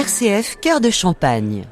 RCF Cœur de Champagne.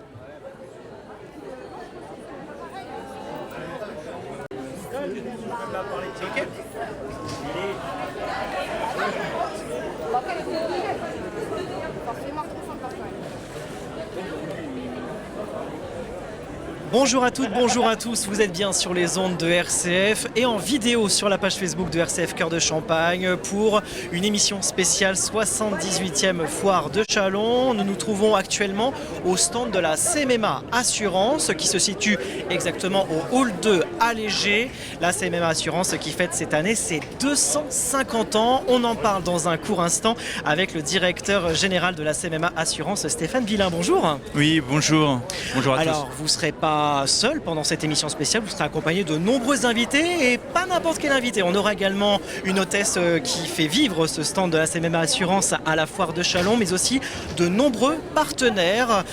Bonjour à toutes, bonjour à tous, vous êtes bien sur les ondes de RCF et en vidéo sur la page Facebook de RCF Cœur de Champagne pour une émission spéciale 78e foire de Châlons. Nous nous trouvons actuellement au stand de la CMMA Assurance qui se situe exactement au hall 2 allégé. La CMMA Assurance qui fête cette année ses 250 ans. On en parle dans un court instant avec le directeur général de la CMMA Assurance, Stéphane Villain. Bonjour. Oui, bonjour. Bonjour à tous. Alors, vous ne serez pas seul pendant cette émission spéciale, vous serez accompagné de nombreux invités et pas n'importe quel invité. On aura également une hôtesse qui fait vivre ce stand de la CMMA Assurance à la foire de Châlons, mais aussi de nombreux partenaires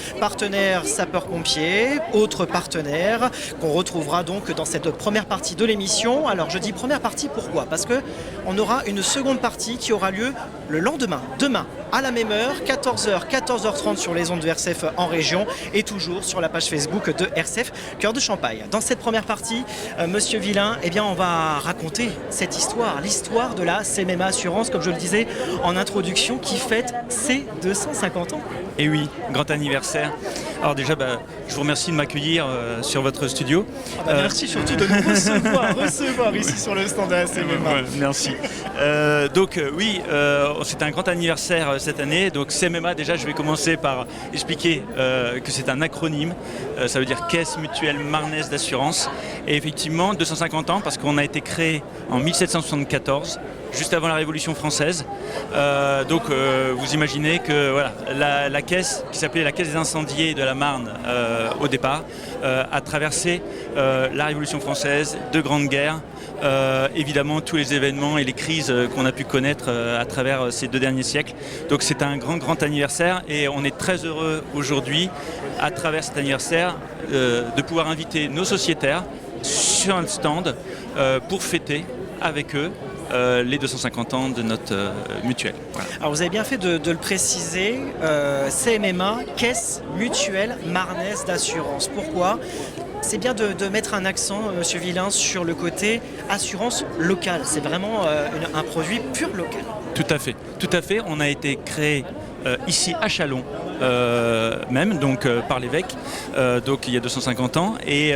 sapeurs-pompiers, autres partenaires qu'on retrouvera donc dans cette première partie de l'émission. Alors je dis première partie, pourquoi ? Parce que on aura une seconde partie qui aura lieu le lendemain, demain, à la même heure, 14h, 14h30 sur les ondes de RCF en région et toujours sur la page Facebook de RCF Cœur de Champagne. Dans cette première partie, Monsieur Villain, eh bien, on va raconter cette histoire, l'histoire de la CMMA Assurance, comme je le disais en introduction, qui fête ses 250 ans. Et oui, grand anniversaire. Alors déjà, je vous remercie de m'accueillir sur votre studio. Merci surtout de nous recevoir ici sur le stand de la CMMA. Merci. Oui, c'est un grand anniversaire cette année. Donc CMMA, déjà, je vais commencer par expliquer que c'est un acronyme. Ça veut dire Caisse Mutuelle Marnaise d'Assurance. Et effectivement, 250 ans parce qu'on a été créé en 1774. Juste avant la Révolution française. Vous imaginez que voilà, la caisse, qui s'appelait la Caisse des incendiés de la Marne au départ, a traversé la Révolution française, deux grandes guerres, évidemment tous les événements et les crises qu'on a pu connaître à travers ces 2 derniers siècles. Donc c'est un grand anniversaire et on est très heureux aujourd'hui, à travers cet anniversaire, de pouvoir inviter nos sociétaires sur un stand pour fêter avec eux les 250 ans de notre mutuelle. Voilà. Alors vous avez bien fait de le préciser, CMMA, Caisse Mutuelle Marnaise d'Assurance. Pourquoi ? C'est bien de mettre un accent, Monsieur Villain, sur le côté assurance locale. C'est vraiment un produit pur local. Tout à fait. On a été créé ici à Châlons, par l'évêque, il y a 250 ans. Et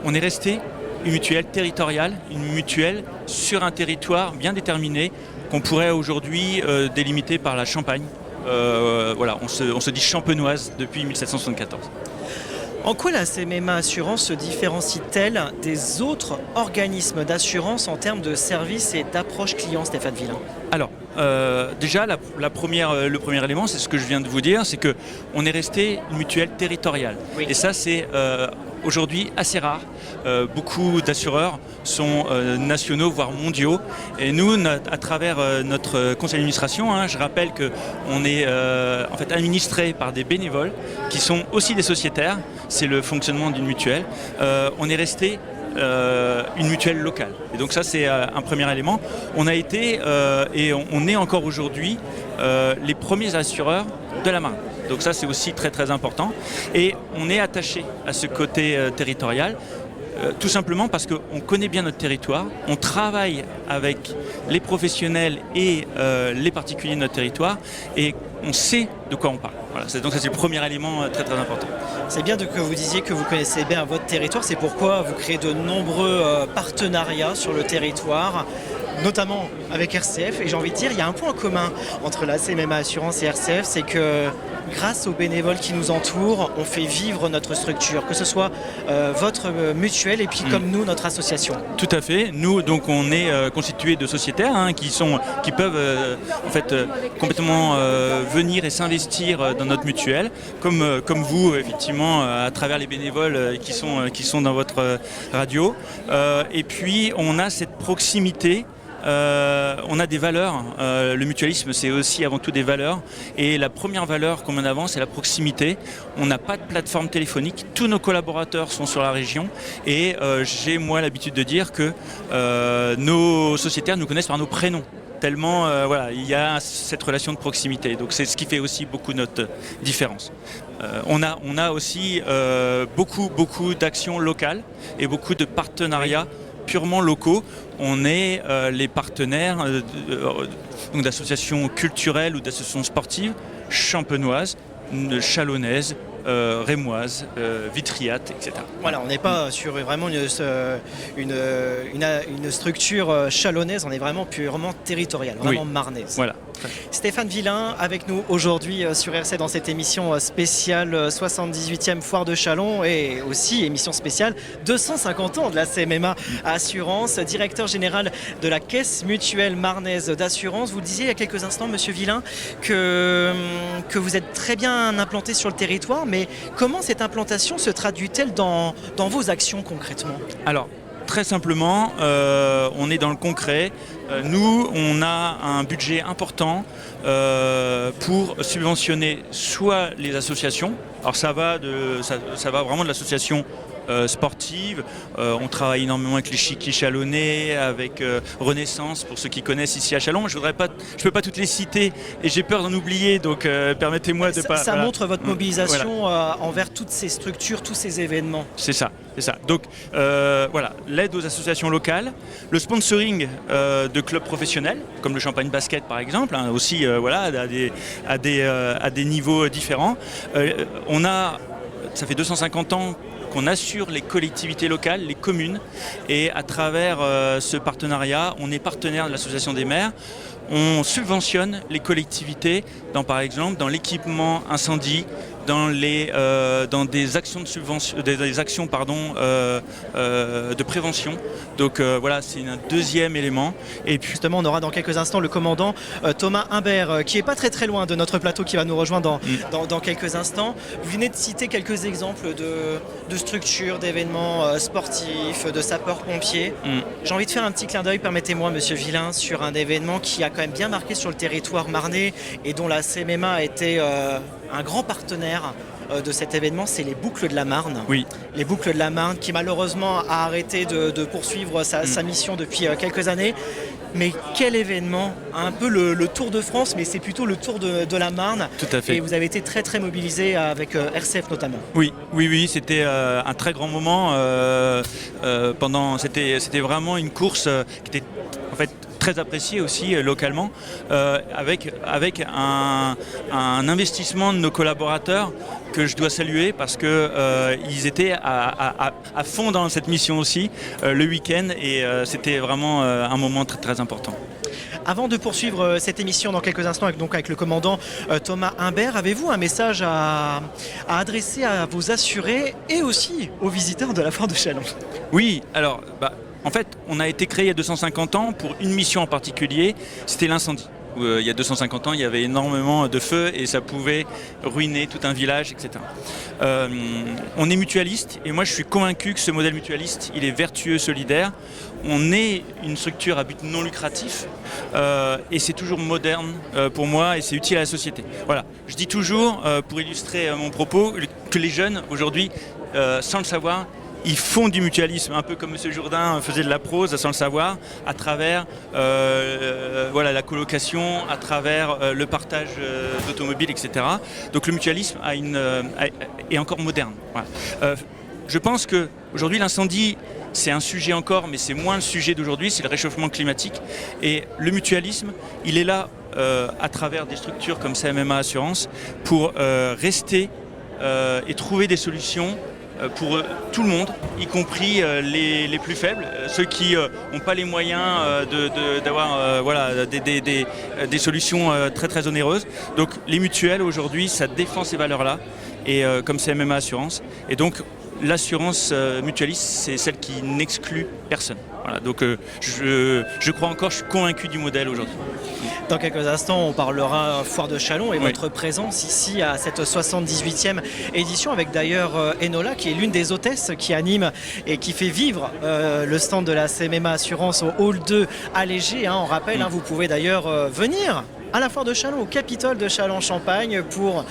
on est resté une mutuelle territoriale, une mutuelle sur un territoire bien déterminé qu'on pourrait aujourd'hui délimiter par la Champagne. On se dit champenoise depuis 1774. En quoi la CMMA Assurance se différencie-t-elle des autres organismes d'assurance en termes de services et d'approche client, Stéphane Villain ? Alors, déjà, le premier élément, c'est ce que je viens de vous dire, c'est qu'on est resté une mutuelle territoriale. Oui. Et ça, c'est aujourd'hui assez rare. Beaucoup d'assureurs sont nationaux, voire mondiaux. Et nous, à travers notre conseil d'administration, je rappelle qu'on est administré par des bénévoles qui sont aussi des sociétaires. C'est le fonctionnement d'une mutuelle. On est resté une mutuelle locale. Et donc ça, c'est un premier élément. On a été et on est encore aujourd'hui les premiers assureurs de la Marne. Donc ça, c'est aussi très important. Et on est attaché à ce côté territorial. Tout simplement parce qu'on connaît bien notre territoire, on travaille avec les professionnels et les particuliers de notre territoire et on sait de quoi on parle. Voilà, donc ça, c'est le premier élément très important. C'est bien que vous disiez que vous connaissez bien votre territoire, c'est pourquoi vous créez de nombreux partenariats sur le territoire, notamment avec RCF. Et j'ai envie de dire, il y a un point commun entre la CMMA Assurance et RCF, c'est que grâce aux bénévoles qui nous entourent, on fait vivre notre structure, que ce soit votre mutuelle et puis comme nous, notre association. Tout à fait. Nous, donc, on est constitué de sociétaires qui peuvent complètement venir et s'investir dans notre mutuelle, comme vous, effectivement, à travers les bénévoles qui sont dans votre radio. Et puis, on a cette proximité on a des valeurs. Le mutualisme, c'est aussi avant tout des valeurs. Et la première valeur qu'on met en avant, c'est la proximité. On n'a pas de plateforme téléphonique. Tous nos collaborateurs sont sur la région. Et j'ai, moi, l'habitude de dire que nos sociétaires nous connaissent par nos prénoms. Tellement voilà, il y a cette relation de proximité. Donc c'est ce qui fait aussi beaucoup notre différence. On a aussi beaucoup d'actions locales et beaucoup de partenariats purement locaux. On est les partenaires d'associations culturelles ou d'associations sportives champenoises, chalonnaises, rémoise, vitriate, etc. Voilà, on n'est pas sur vraiment une structure chalonnaise, on est vraiment purement territorial, vraiment marnaise. Voilà. Stéphane Villain avec nous aujourd'hui sur RC dans cette émission spéciale 78e Foire de Chalon et aussi émission spéciale 250 ans de la CMMA Assurance, directeur général de la Caisse Mutuelle Marnaise d'Assurance. Vous le disiez il y a quelques instants, monsieur Villain, que vous êtes très bien implanté sur le territoire, mais comment cette implantation se traduit-elle dans vos actions concrètement ? Alors, très simplement, on est dans le concret. Nous, on a un budget important pour subventionner soit les associations, alors ça va vraiment de l'association sportive. On travaille énormément avec les Chiquis Chalonnais, avec Renaissance, pour ceux qui connaissent ici à Chalon. Je peux pas toutes les citer et j'ai peur d'en oublier, donc permettez-moi de pas... Ça montre votre mobilisation envers toutes ces structures, tous ces événements. C'est ça. Donc voilà, l'aide aux associations locales, le sponsoring de clubs professionnels, comme le Champagne Basket par exemple, aussi à des niveaux différents. Ça fait 250 ans qu'on assure les collectivités locales, les communes, et à travers ce partenariat, on est partenaire de l'Association des maires. On subventionne les collectivités par exemple dans l'équipement incendie, dans des actions de subvention, des actions de prévention. Donc voilà, c'est un deuxième élément. Et puis justement, on aura dans quelques instants le commandant Thomas Humbert, qui est pas très loin de notre plateau, qui va nous rejoindre dans quelques instants. Vous venez de citer quelques exemples de structures, d'événements sportifs, de sapeurs-pompiers. J'ai envie de faire un petit clin d'œil, permettez-moi, monsieur Villain, sur un événement qui a quand même bien marqué sur le territoire marnais et dont la CMMA a été un grand partenaire de cet événement, c'est les Boucles de la Marne. Oui. Les Boucles de la Marne qui malheureusement a arrêté de poursuivre sa mission depuis quelques années. Mais quel événement, un peu le Tour de France, mais c'est plutôt le Tour de la Marne. Tout à fait. Et vous avez été très mobilisé avec RCF notamment. Oui, c'était un très grand moment. C'était vraiment une course qui était en fait très appréciée aussi localement, avec un investissement de nos collaborateurs que je dois saluer parce qu'ils étaient à fond dans cette mission aussi le week-end et c'était vraiment un moment très important. Avant de poursuivre cette émission dans quelques instants avec le commandant Thomas Humbert, avez-vous un message à adresser à vos assurés et aussi aux visiteurs de la Foire de Chalon ? Oui, alors en fait, on a été créé il y a 250 ans pour une mission en particulier, c'était l'incendie. Il y a 250 ans, il y avait énormément de feux et ça pouvait ruiner tout un village, etc. On est mutualiste et moi je suis convaincu que ce modèle mutualiste, il est vertueux, solidaire. On est une structure à but non lucratif et c'est toujours moderne pour moi et c'est utile à la société. Voilà, je dis toujours, pour illustrer mon propos, que les jeunes aujourd'hui, sans le savoir, ils font du mutualisme, un peu comme M. Jourdain faisait de la prose sans le savoir, à travers la colocation, à travers le partage d'automobiles, etc. Donc le mutualisme est encore moderne. Voilà. Je pense qu'aujourd'hui l'incendie, c'est un sujet encore, mais c'est moins le sujet d'aujourd'hui, c'est le réchauffement climatique. Et le mutualisme, il est là à travers des structures comme CMMA Assurance pour rester et trouver des solutions pour tout le monde, y compris les plus faibles, ceux qui n'ont pas les moyens d'avoir des solutions très onéreuses. Donc les mutuelles aujourd'hui, ça défend ces valeurs-là, et comme CMMA Assurance. Et donc l'assurance mutualiste, c'est celle qui n'exclut personne. Voilà, donc je crois encore, je suis convaincu du modèle aujourd'hui. Dans quelques instants, on parlera Foire de Chalon et Oui. votre présence ici à cette 78e édition avec d'ailleurs Enola qui est l'une des hôtesses qui anime et qui fait vivre le stand de la CMMA Assurance au hall 2 allégé. On rappelle, vous pouvez d'ailleurs venir à la foire de Chalon, au Capitole de Châlons-Champagne pour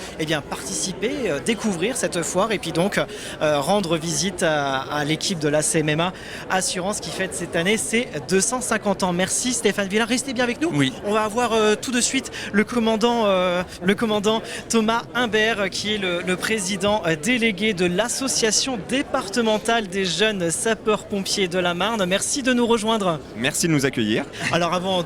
participer, découvrir cette foire et puis donc rendre visite à l'équipe de la CMMA Assurance qui fête cette année ses 250 ans. Merci Stéphane Villard, restez bien avec nous. Oui. On va avoir tout de suite le commandant Thomas Humbert qui est le président délégué de l'association départementale des jeunes sapeurs-pompiers de la Marne. Merci de nous rejoindre. Merci de nous accueillir. Alors avant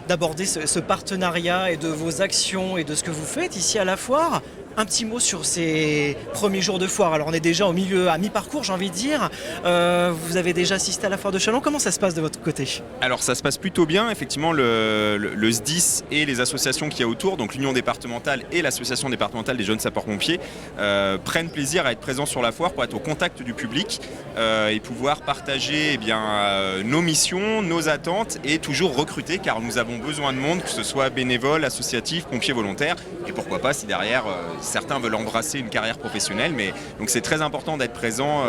d'aborder ce partenariat et de vos actions et de ce que vous faites ici à la foire, un petit mot sur ces premiers jours de foire. Alors on est déjà au milieu, à mi-parcours j'ai envie de dire. Vous avez déjà assisté à la foire de Chalon. Comment ça se passe de votre côté ? Alors ça se passe plutôt bien. Effectivement, le SDIS et les associations qu'il y a autour, donc l'Union départementale et l'Association départementale des jeunes sapeurs-pompiers, prennent plaisir à être présents sur la foire pour être au contact du public et pouvoir partager nos missions, nos attentes et toujours recruter car nous avons besoin de monde, que ce soit bénévoles, associatifs, pompiers volontaires et pourquoi pas si derrière certains veulent embrasser une carrière professionnelle. Mais donc c'est très important d'être présent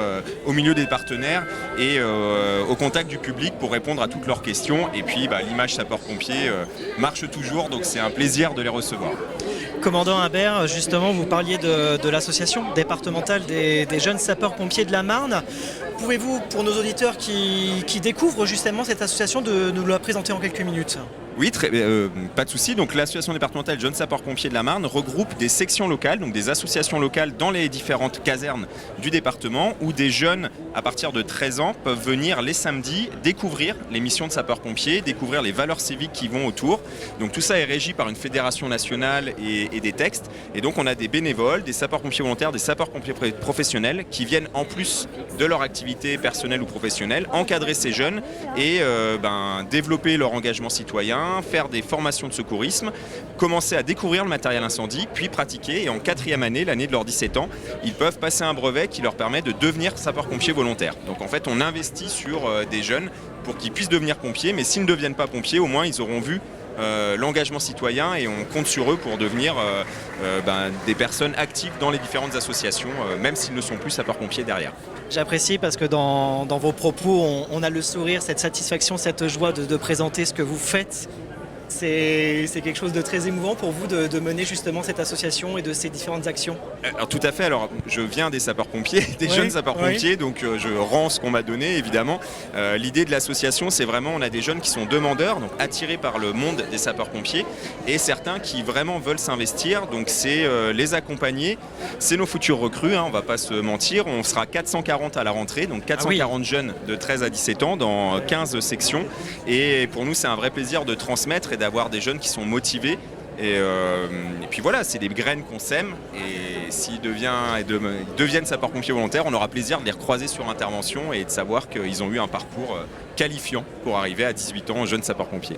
au milieu des partenaires et au contact du public pour répondre à toutes leurs questions. Et puis l'image sapeur-pompier marche toujours, donc c'est un plaisir de les recevoir. Commandant Humbert, justement, vous parliez de l'association départementale des jeunes sapeurs-pompiers de la Marne. Pouvez-vous, pour nos auditeurs qui découvrent justement cette association, de nous la présenter en quelques minutes ? Oui, pas de souci. Donc l'association départementale Jeunes Sapeurs-Pompiers de la Marne regroupe des sections locales, donc des associations locales dans les différentes casernes du département où des jeunes à partir de 13 ans peuvent venir les samedis découvrir les missions de sapeurs-pompiers, découvrir les valeurs civiques qui vont autour. Donc tout ça est régi par une fédération nationale et des textes. Et donc on a des bénévoles, des sapeurs-pompiers volontaires, des sapeurs-pompiers professionnels qui viennent en plus de leur activité personnelle ou professionnelle encadrer ces jeunes et développer leur engagement citoyen, faire des formations de secourisme, commencer à découvrir le matériel incendie, puis pratiquer. Et en 4e année, l'année de leurs 17 ans, ils peuvent passer un brevet qui leur permet de devenir sapeurs-pompiers volontaires. Donc en fait, on investit sur des jeunes pour qu'ils puissent devenir pompiers, mais s'ils ne deviennent pas pompiers, au moins ils auront vu l'engagement citoyen et on compte sur eux pour devenir des personnes actives dans les différentes associations, même s'ils ne sont plus sapeurs-pompiers derrière. J'apprécie parce que dans vos propos, on a le sourire, cette satisfaction, cette joie de présenter ce que vous faites. C'est quelque chose de très émouvant pour vous de mener justement cette association et de ces différentes actions. Alors, tout à fait. Alors, je viens des sapeurs-pompiers, des jeunes sapeurs-pompiers, donc je rends ce qu'on m'a donné, évidemment. L'idée de l'association, c'est vraiment, on a des jeunes qui sont demandeurs, donc attirés par le monde des sapeurs-pompiers, et certains qui vraiment veulent s'investir. Donc, c'est les accompagner. C'est nos futurs recrues, on ne va pas se mentir. On sera 440 à la rentrée, donc 440 jeunes de 13 à 17 ans dans 15 sections. Et pour nous, c'est un vrai plaisir de transmettre et d'avoir des jeunes qui sont motivés et puis voilà, c'est des graines qu'on sème et s'ils deviennent sapeurs-pompiers volontaires, on aura plaisir de les recroiser sur intervention et de savoir qu'ils ont eu un parcours qualifiant pour arriver à 18 ans jeunes sapeurs-pompiers.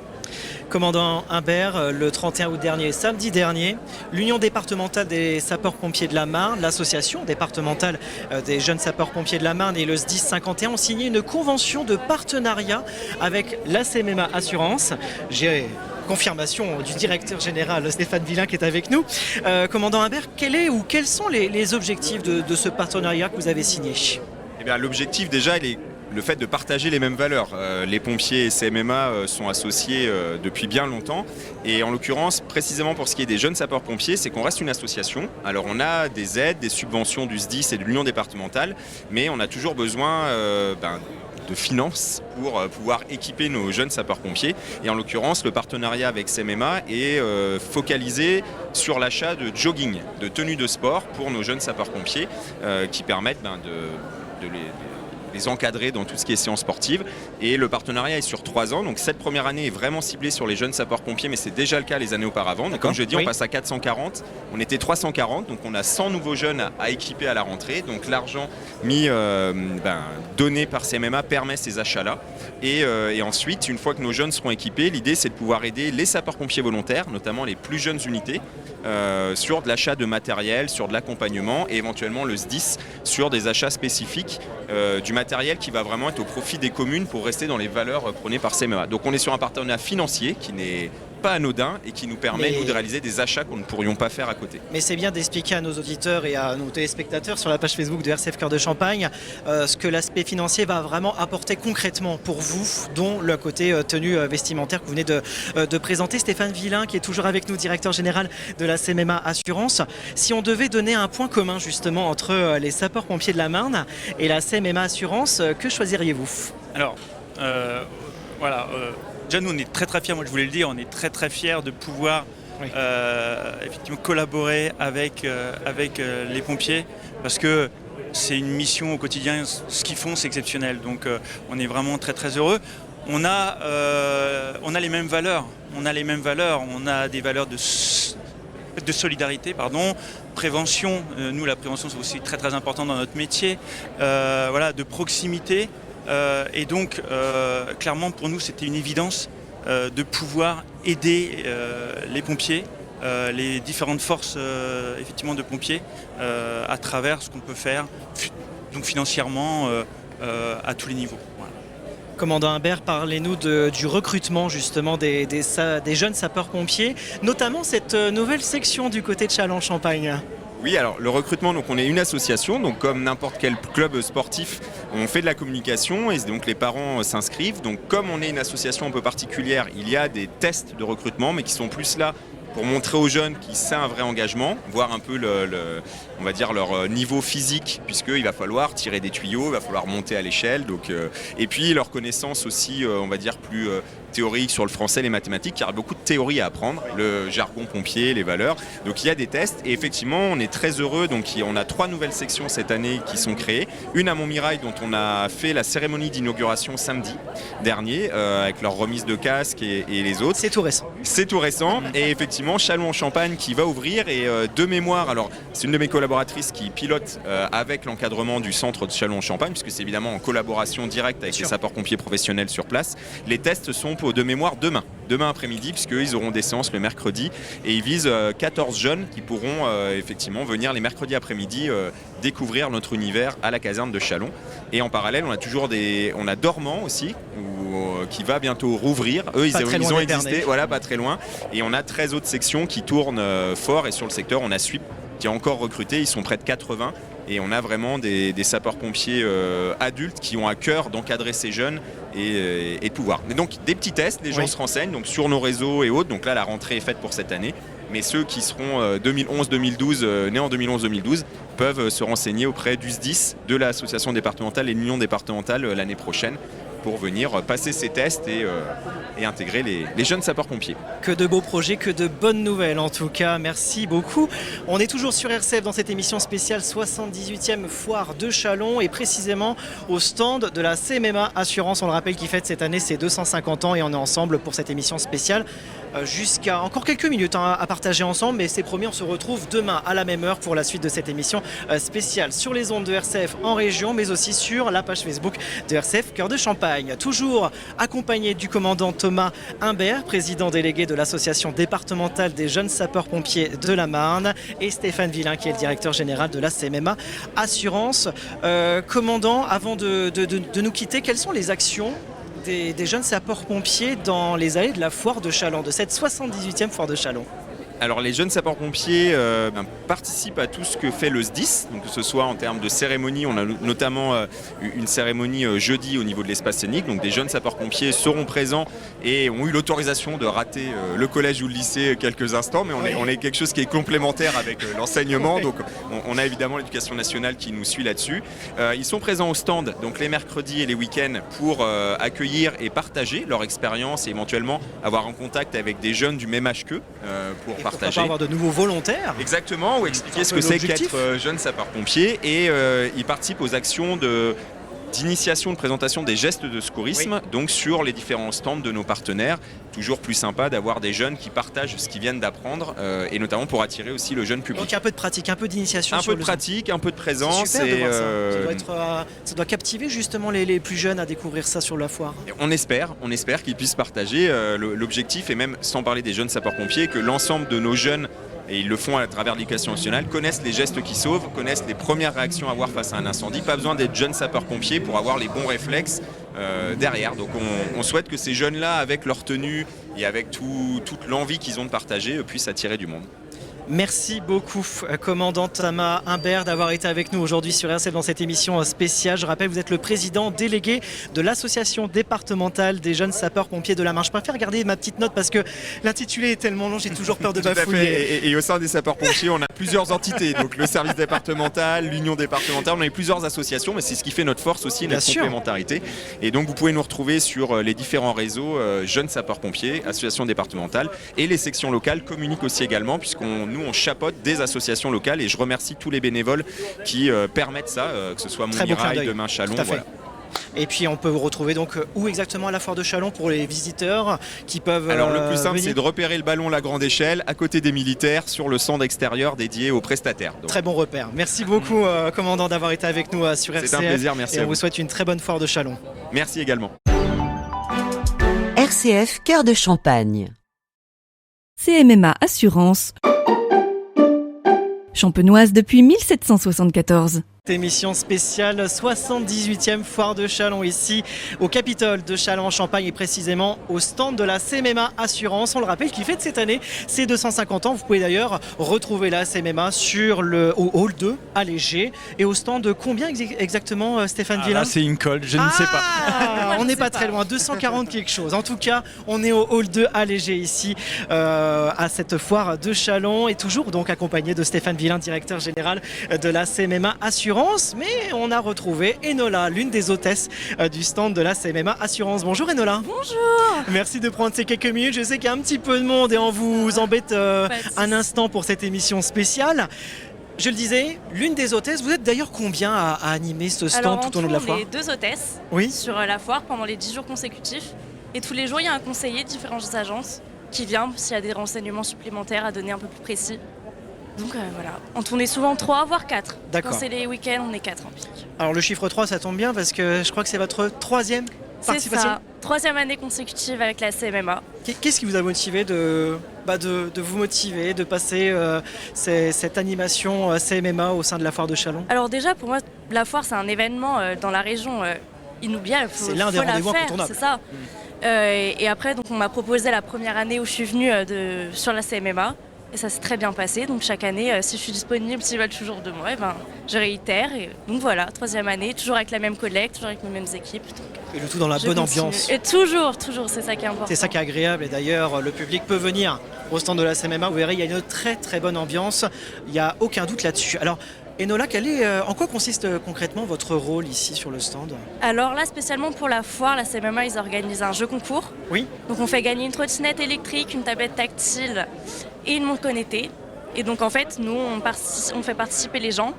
Commandant Humbert, le 31 août dernier, samedi dernier, l'Union départementale des sapeurs-pompiers de la Marne, l'association départementale des jeunes sapeurs-pompiers de la Marne et le SDIS 51 ont signé une convention de partenariat avec la CMMA Assurance. J'ai confirmation du directeur général Stéphane Villain qui est avec nous. Commandant Humbert, quels sont les objectifs de ce partenariat que vous avez signé ? L'objectif déjà, il est le fait de partager les mêmes valeurs. Les pompiers et CMMA sont associés depuis bien longtemps et en l'occurrence, précisément pour ce qui est des jeunes sapeurs-pompiers, c'est qu'on reste une association. Alors on a des aides, des subventions du SDIS et de l'Union départementale, mais on a toujours besoin de finances pour pouvoir équiper nos jeunes sapeurs-pompiers. Et en l'occurrence, le partenariat avec CMMA est focalisé sur l'achat de jogging, de tenues de sport pour nos jeunes sapeurs-pompiers qui permettent de les encadrer dans tout ce qui est séance sportive. Et le partenariat est sur 3 ans. Donc cette première année est vraiment ciblée sur les jeunes sapeurs-pompiers, mais c'est déjà le cas les années auparavant. Donc, comme je dis, on passe à 440. On était 340, donc on a 100 nouveaux jeunes à équiper à la rentrée. Donc l'argent donné par CMMA permet ces achats-là. Et ensuite, une fois que nos jeunes seront équipés, l'idée c'est de pouvoir aider les sapeurs-pompiers volontaires, notamment les plus jeunes unités, sur de l'achat de matériel, sur de l'accompagnement et éventuellement le SDIS sur des achats spécifiques du matériel qui va vraiment être au profit des communes pour rester dans les valeurs prônées par CMMA. Donc on est sur un partenariat financier qui n'est pas anodin et qui nous permet Mais- nous de réaliser des achats qu'on ne pourrions pas faire à côté. Mais c'est bien d'expliquer à nos auditeurs et à nos téléspectateurs sur la page Facebook de RCF Cœur de Champagne ce que l'aspect financier va vraiment apporter concrètement pour vous, dont le côté tenue vestimentaire que vous venez de présenter. Stéphane Villain, qui est toujours avec nous, directeur général de la CMMA Assurance. Si on devait donner un point commun justement entre les sapeurs-pompiers de la Marne et la CMMA Assurance, que choisiriez-vous? Alors, voilà. Déjà, nous, on est très fiers, moi je voulais le dire, on est très fiers de pouvoir Oui. effectivement collaborer avec les pompiers parce que c'est une mission au quotidien, ce qu'ils font c'est exceptionnel, donc on est vraiment très heureux. On a les mêmes valeurs, on a des valeurs de solidarité, prévention, nous la prévention c'est aussi très important dans notre métier, voilà, de proximité. Et donc, clairement, pour nous, c'était une évidence de pouvoir aider les pompiers, les différentes forces effectivement de pompiers, à travers ce qu'on peut faire, donc financièrement, à tous les niveaux. Voilà. Commandant Humbert, parlez-nous du recrutement justement des jeunes sapeurs-pompiers, notamment cette nouvelle section du côté de Châlons-Champagne. Oui, alors le recrutement, donc on est une association, donc comme n'importe quel club sportif, on fait de la communication et donc les parents s'inscrivent. Donc comme on est une association un peu particulière, il y a des tests de recrutement, mais qui sont plus là pour montrer aux jeunes qu'ils c'est un vrai engagement, voir un peu on va dire leur niveau physique, puisqu'il va falloir tirer des tuyaux, il va falloir monter à l'échelle. Donc, et puis leur connaissance aussi, on va dire plus théorique sur le français, les mathématiques, car il y a beaucoup de théories à apprendre, le jargon pompier, les valeurs. Donc il y a des tests et effectivement on est très heureux. Donc on a 3 nouvelles sections cette année qui sont créées. Une à Montmirail dont on a fait la cérémonie d'inauguration samedi dernier avec leur remise de casque et les autres. C'est tout récent. C'est tout récent et effectivement Châlons-en-Champagne qui va ouvrir et de mémoire, alors c'est une de mes collaboratrices qui pilote avec l'encadrement du centre de Châlons-en-Champagne puisque c'est évidemment en collaboration directe avec les sapeurs-pompiers professionnels sur place. Les tests sont de mémoire demain après-midi puisqu'ils auront des séances le mercredi et ils visent 14 jeunes qui pourront effectivement venir les mercredis après-midi découvrir notre univers à la caserne de Châlons. Et en parallèle on a Dormant aussi qui va bientôt rouvrir. Eux ils ont existé, voilà, pas très loin, et on a 13 autres sections qui tournent fort et sur le secteur on a SWIP qui est encore recruté, ils sont près de 80 et on a vraiment des sapeurs-pompiers adultes qui ont à cœur d'encadrer ces jeunes et de pouvoir. Mais donc des petits tests, les gens se renseignent donc sur nos réseaux et autres, donc là la rentrée est faite pour cette année, mais ceux qui seront 2011-2012, nés en 2011-2012 peuvent se renseigner auprès du SDIS, de l'association départementale et de l'union départementale l'année prochaine pour venir passer ces tests et intégrer les jeunes sapeurs-pompiers. Que de beaux projets, que de bonnes nouvelles en tout cas, merci beaucoup. On est toujours sur RCF dans cette émission spéciale 78e foire de Châlons et précisément au stand de la CMMA Assurance, on le rappelle, qui fête cette année ses 250 ans et on est ensemble pour cette émission spéciale jusqu'à encore quelques minutes à partager ensemble, mais c'est promis, on se retrouve demain à la même heure pour la suite de cette émission spéciale sur les ondes de RCF en région, mais aussi sur la page Facebook de RCF Cœur de Champagne. Toujours accompagné du commandant Thomas Humbert, président délégué de l'association départementale des jeunes sapeurs-pompiers de la Marne, et Stéphane Villain qui est le directeur général de la CMMA Assurance. Commandant, avant de nous quitter, quelles sont les actions des jeunes sapeurs-pompiers dans les allées de la foire de Châlons, de cette 78e foire de Châlons? Alors les jeunes sapeurs-pompiers participent à tout ce que fait le SDIS, donc que ce soit en termes de cérémonie, on a notamment une cérémonie jeudi au niveau de l'espace scénique, donc des jeunes sapeurs-pompiers seront présents et ont eu l'autorisation de rater le collège ou le lycée quelques instants, mais on est quelque chose qui est complémentaire avec l'enseignement, donc on a évidemment l'éducation nationale qui nous suit là-dessus. Ils sont présents au stand donc les mercredis et les week-ends pour accueillir et partager leur expérience et éventuellement avoir un contact avec des jeunes du même âge qu'eux pour partager. Avoir de nouveaux volontaires. Exactement, ou expliquer ce que c'est qu'être jeune sapeur-pompier. Et ils participent aux actions d'initiation, de présentation des gestes de secourisme, donc sur les différents stands de nos partenaires. Toujours plus sympa d'avoir des jeunes qui partagent ce qu'ils viennent d'apprendre, et notamment pour attirer aussi le jeune public. Donc un peu de pratique, un peu d'initiation. Un peu de pratique, un peu de présence. C'est super de voir ça. Ça doit captiver justement les plus jeunes à découvrir ça sur la foire. On espère qu'ils puissent partager. L'objectif, et même sans parler des jeunes sapeurs-pompiers, que l'ensemble de nos jeunes, et ils le font à travers l'éducation nationale, connaissent les gestes qui sauvent, connaissent les premières réactions à avoir face à un incendie. Pas besoin d'être jeune sapeur-pompier pour avoir les bons réflexes derrière. Donc on souhaite que ces jeunes-là, avec leur tenue, et avec toute l'envie qu'ils ont de partager, puissent attirer du monde. Merci beaucoup, commandant Thomas Humbert, d'avoir été avec nous aujourd'hui sur RCF dans cette émission spéciale. Je rappelle, vous êtes le président délégué de l'association départementale des jeunes sapeurs-pompiers de la Marne. Je préfère garder ma petite note parce que l'intitulé est tellement long, j'ai toujours peur de bafouiller. Et au sein des sapeurs-pompiers, on a plusieurs entités. Donc le service départemental, l'union départementale, on a plusieurs associations, mais c'est ce qui fait notre force aussi, notre complémentarité. Et donc vous pouvez nous retrouver sur les différents réseaux jeunes sapeurs-pompiers, associations départementales, et les sections locales communiquent aussi également, puisqu'on chapeaute des associations locales, et je remercie tous les bénévoles qui permettent ça, que ce soit Montmirail, Demain Chalon. Voilà. Et puis on peut vous retrouver donc où exactement à la foire de Chalon pour les visiteurs qui peuvent Alors le plus simple, venir. c'est de repérer le ballon La Grande Échelle à côté des militaires sur le centre extérieur dédié aux prestataires. Donc. Très bon repère. Merci beaucoup commandant d'avoir été avec nous sur RCF. C'est un plaisir, merci. Et on vous souhaite une très bonne foire de Chalon. Merci également. RCF Cœur de Champagne. CMMA Assurance. Champenoise depuis 1774. Émission spéciale 78e foire de Chalon ici au Capitole de Châlons-en-Champagne et précisément au stand de la CMMA Assurance. On le rappelle qui fête cette année ses 250 ans. Vous pouvez d'ailleurs retrouver la CMMA au hall 2 à Léger et au stand de combien exactement Stéphane Villain? Là c'est une colle, je ne sais pas. On n'est pas très loin, 240 quelque chose. En tout cas, on est au hall 2 à Léger ici à cette foire de Chalon et toujours donc accompagné de Stéphane Villain, directeur général de la CMMA Assurance. Mais on a retrouvé Enola, l'une des hôtesses du stand de la CMMA Assurance. Bonjour Enola. Bonjour. Merci de prendre ces quelques minutes. Je sais qu'il y a un petit peu de monde et on vous embête un instant pour cette émission spéciale. Je le disais, l'une des hôtesses, vous êtes d'ailleurs combien à animer ce stand tout au long de la foire? On est 2 hôtesses sur la foire pendant les 10 jours consécutifs. Et tous les jours, il y a un conseiller de différentes agences qui vient s'il y a des renseignements supplémentaires à donner un peu plus précis. Donc voilà, on tournait souvent 3 voire 4. D'accord. Quand c'est les week-ends, on est 4 en pic. Alors le chiffre 3, ça tombe bien parce que je crois que c'est votre 3e participation. C'est ça, 3e année consécutive avec la CMMA. Qu'est-ce qui vous a motivé de vous motiver, de passer cette animation CMMA au sein de la foire de Chalon? Alors déjà, pour moi, la foire, c'est un événement dans la région inoubliable. C'est l'un des rendez-vous incontournables. C'est ça. Et après, donc, on m'a proposé la première année où je suis venue sur la CMMA. Et ça s'est très bien passé, donc chaque année, si je suis disponible, s'ils veulent toujours de moi, je réitère. Et donc voilà, 3e année, toujours avec la même collecte, toujours avec les mêmes équipes. Et le tout dans la bonne ambiance. Et toujours, c'est ça qui est important. C'est ça qui est agréable, et d'ailleurs, le public peut venir au stand de la CMMA, vous verrez, il y a une très très bonne ambiance, il n'y a aucun doute là-dessus. Alors, Enola, en quoi consiste concrètement votre rôle ici sur le stand? Alors là, spécialement pour la foire, la CMMA, ils organisent un jeu concours. Oui. Donc on fait gagner une trottinette électrique, une tablette tactile et une montre connectée. Et donc en fait, nous, on fait participer les gens,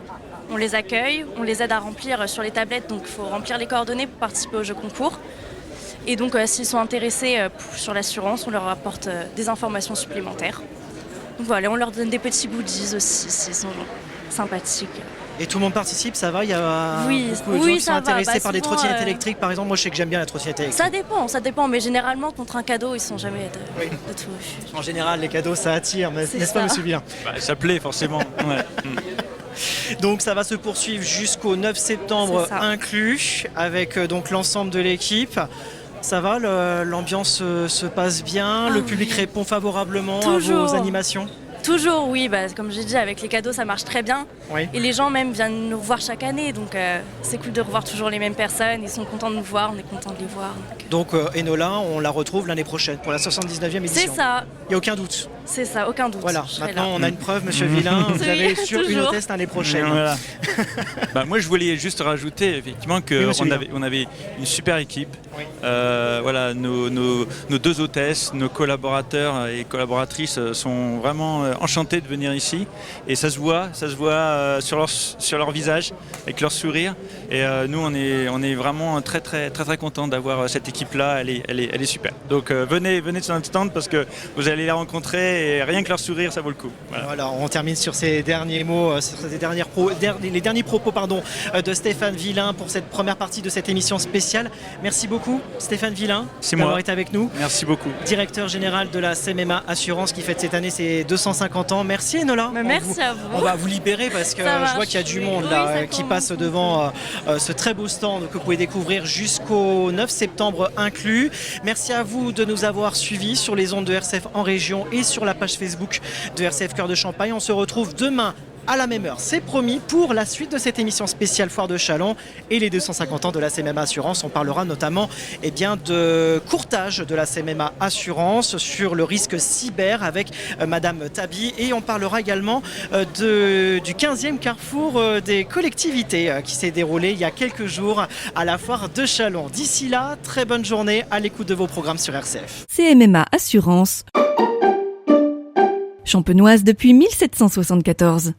on les accueille, on les aide à remplir sur les tablettes. Donc il faut remplir les coordonnées pour participer au jeu concours. Et donc s'ils sont intéressés sur l'assurance, on leur apporte des informations supplémentaires. Donc voilà, on leur donne des petits goodies aussi, s'ils sont sympathiques. Et tout le monde participe, ça va? Il y a beaucoup de gens qui sont intéressés par des trottinettes électriques, par exemple. Moi, je sais que j'aime bien la trottinette électrique. Ça dépend, mais généralement, contre un cadeau, ils sont jamais de tout refus. En général, les cadeaux, ça attire, n'est-ce pas, monsieur Villain? Ça plaît, forcément. Ouais. Donc, ça va se poursuivre jusqu'au 9 septembre inclus, avec donc l'ensemble de l'équipe. Ça va, l'ambiance se passe bien, le public répond favorablement à vos animations? Toujours, oui. Comme j'ai dit, avec les cadeaux, ça marche très bien. Oui. Et les gens même viennent nous voir chaque année. Donc, c'est cool de revoir toujours les mêmes personnes. Ils sont contents de nous voir, on est contents de les voir. Donc, Enola, on la retrouve l'année prochaine pour la 79e édition. C'est ça. Il n'y a aucun doute. C'est ça, aucun doute. Voilà, maintenant on a une preuve, monsieur Villain. Vous avez sur une hôtesse l'année prochaine. Voilà. Moi, je voulais juste rajouter effectivement qu'on avait une super équipe. Oui. Voilà, nos 2 hôtesses, nos collaborateurs et collaboratrices sont vraiment enchantés de venir ici. Et ça se voit sur leur visage, avec leur sourire. Et nous, on est vraiment très très très très contents d'avoir cette équipe-là. Elle est super. Donc venez sur notre stand parce que vous allez la rencontrer. Et rien que leur sourire, ça vaut le coup. Voilà, on termine sur ces derniers mots, sur les derniers propos de Stéphane Villain pour cette première partie de cette émission spéciale. Merci beaucoup Stéphane Villain d'avoir été avec nous. Merci beaucoup. Directeur général de la CMMA Assurance qui fête cette année ses 250 250 ans. Merci Enola. Merci à vous. On va vous libérer parce que Ça je vois marche. qu'il y a du Oui, monde oui, là ça qui commence passe devant ce très beau stand que vous pouvez découvrir jusqu'au 9 septembre inclus. Merci à vous de nous avoir suivis sur les ondes de RCF en région et sur la page Facebook de RCF Cœur de Champagne. On se retrouve demain à la même heure, c'est promis, pour la suite de cette émission spéciale Foire de Châlons et les 250 ans de la CMMA Assurance. On parlera notamment de courtage de la CMMA Assurance sur le risque cyber avec Madame Tabi, et on parlera également du 15e carrefour des collectivités qui s'est déroulé il y a quelques jours à la Foire de Châlons. D'ici là, très bonne journée à l'écoute de vos programmes sur RCF. CMMA Assurance. Champenoise depuis 1774.